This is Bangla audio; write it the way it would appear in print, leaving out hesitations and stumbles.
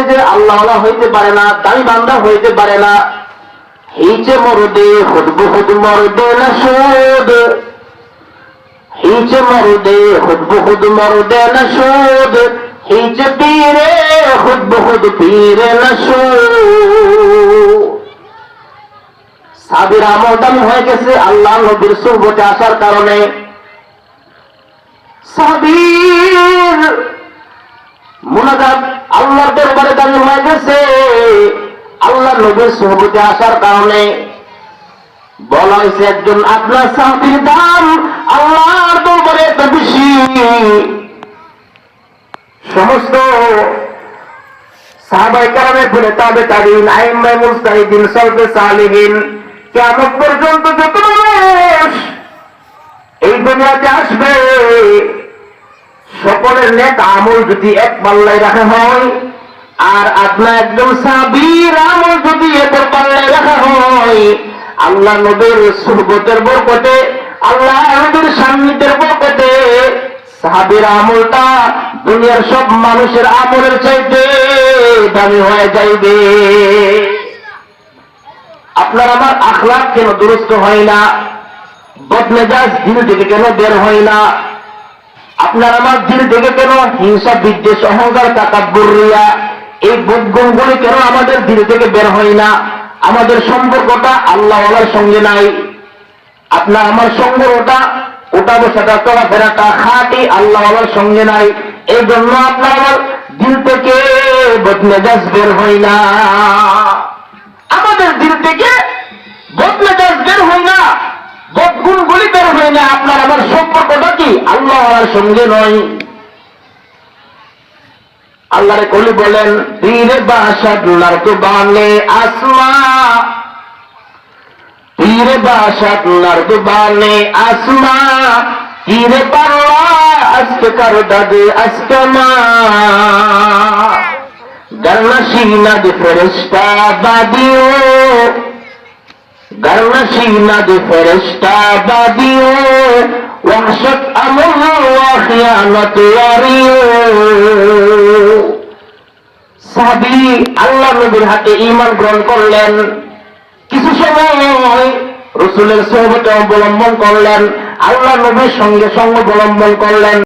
যে আল্লাহওয়ালা হইতে পারে না, দামি বান্দা হইতে পারে না। হিচে মরদে খুদবু খুদ মরদে না সুদ, হিচে মরদে খুদবু খুদ মরদে না সুদ, হিচে পীরে খুদবু খুদ পীরে না সুদ। সাহাবীর আমল দামি হয়ে গেছে আল্লাহ নবীর সুহবতে আসার কারণে। সাহাবীর মুনাজাত আল্লাহর দরবারে দামি হয়ে গেছে আল্লাহ নবীর সুহবতে আসার কারণে। বলা হয়েছে একজন আপনার সাহাবীর দাম আল্লাহর দরবারে এত বেশি, সমস্ত সাহাবায়ে কেরামের পরে তাবে তাবিঈন, আইম্মায়ে মুজতাহিদিন, সালফে সালেহিন, কিয়ামত পর্যন্ত যত মানুষ এই দুনিয়াতে আসবে সকলের নেক আমল যদি এক পাল্লায় রাখা হয়, আর আপনার একজন সাহাবীর আমল যদি এদের পাল্লায় রাখা হয়, আল্লাহ নবীর সুহবতের বরকতে, আল্লাহ নবীর সান্নিধ্যের বরকতে সাহাবীর আমলটা দুনিয়ার সব মানুষের আমলের চাইতে দামি হয়ে যাইবে। আপনার আমার আখলাক কেন দুরুস্ত হয় না? বদমেজাজ দিল থেকে কেন বের হয় না? আপনার আমার দিল থেকে কেন হিংসা, বিদ্বেষ, অহংকার, তাকাব্বুর, রিয়া, এই বোধগুণগুলি কেন আমাদের দিল থেকে বের হয় না? আমাদের সম্পর্কটা আল্লাহওয়ালার সঙ্গে নাই। আপনার আমার সম্পর্কটা ওটা বসাটা চলাফেরাটা খাঁটি আল্লাহওয়ালার সঙ্গে নাই। এই জন্য আপনার আমার দিল থেকে বদমেজাজ বের হয় না। আমাদের দিল থেকে বদমেজাজ বের হয় না, বদগুণগুলি বের হয় না। আপনার আমার সম্পর্কটা কি আল্লাহওয়ালার সঙ্গে নয়। আল্লাহর কলি বলেন পীরে বাসাদ নারতো বানে আসমা, পীরে বাসাদ নারতো বানে আসমা, পীরে পাল্লা আজকে কার দাদে আজকে মা, গর্নশিনা দি ফেরেশতা বাদিও, গর্নশিনা দি ফেরেশতা বাদিও, ওয়াহশত আমল ওয়া খিয়ানত ওয়ারিও। সাহাবী আল্লাহ নবীর হাতে ঈমান গ্রহণ করলেন, কিছু সময় রাসূলের সুহবতে অবলম্বন করলেন, আল্লাহ নবীর সঙ্গে সঙ্গ অবলম্বন করলেন।